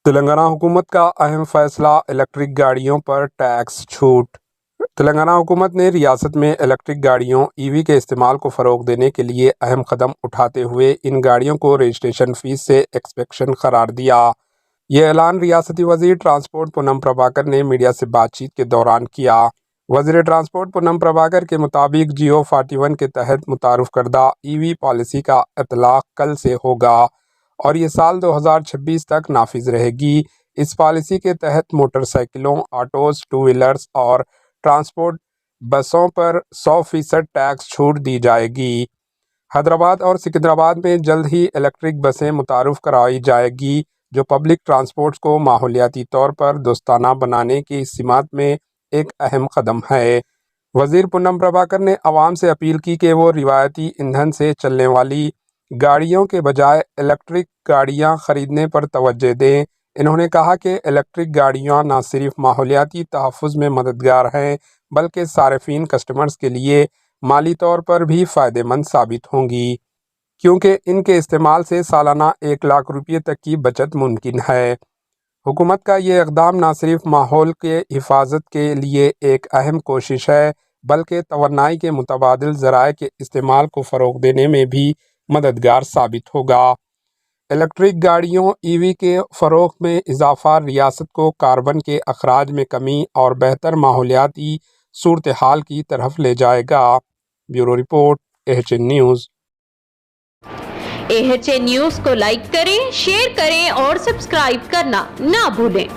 تلنگانہ حکومت کا اہم فیصلہ، الیکٹرک گاڑیوں پر ٹیکس چھوٹ۔ تلنگانہ حکومت نے ریاست میں الیکٹرک گاڑیوں ای وی کے استعمال کو فروغ دینے کے لیے اہم قدم اٹھاتے ہوئے ان گاڑیوں کو رجسٹریشن فیس سے ایکسپشن قرار دیا۔ یہ اعلان ریاستی وزیر ٹرانسپورٹ پونم پربھاکر نے میڈیا سے بات چیت کے دوران کیا۔ وزیر ٹرانسپورٹ پونم پربھاکر کے مطابق جیو 41 کے تحت متعارف کردہ ای وی پالیسی کا اطلاق کل سے ہوگا اور یہ سال 2026 تک نافذ رہے گی۔ اس پالیسی کے تحت موٹر سائیکلوں، آٹوز، ٹو ویلرز اور ٹرانسپورٹ بسوں پر 100% ٹیکس چھوٹ دی جائے گی۔ حیدرآباد اور سکندرآباد میں جلد ہی الیکٹرک بسیں متعارف کرائی جائے گی، جو پبلک ٹرانسپورٹ کو ماحولیاتی طور پر دوستانہ بنانے کی سمت میں ایک اہم قدم ہے۔ وزیر پونم پربھاکر نے عوام سے اپیل کی کہ وہ روایتی ایندھن سے چلنے والی گاڑیوں کے بجائے الیکٹرک گاڑیاں خریدنے پر توجہ دیں۔ انہوں نے کہا کہ الیکٹرک گاڑیاں نہ صرف ماحولیاتی تحفظ میں مددگار ہیں بلکہ صارفین کسٹمرز کے لیے مالی طور پر بھی فائدہ مند ثابت ہوں گی، کیونکہ ان کے استعمال سے سالانہ 1 لاکھ روپے تک کی بچت ممکن ہے۔ حکومت کا یہ اقدام نہ صرف ماحول کے حفاظت کے لیے ایک اہم کوشش ہے بلکہ توانائی کے متبادل ذرائع کے استعمال کو فروغ دینے میں بھی مددگار ثابت ہوگا۔ الیکٹرک گاڑیوں ای وی کے فروغ میں اضافہ ریاست کو کاربن کے اخراج میں کمی اور بہتر ماحولیاتی صورتحال کی طرف لے جائے گا۔ بیورو رپورٹ، AHN نیوز۔ AHN نیوز کو لائک کریں، شیئر کریں اور سبسکرائب کرنا نہ بھولیں۔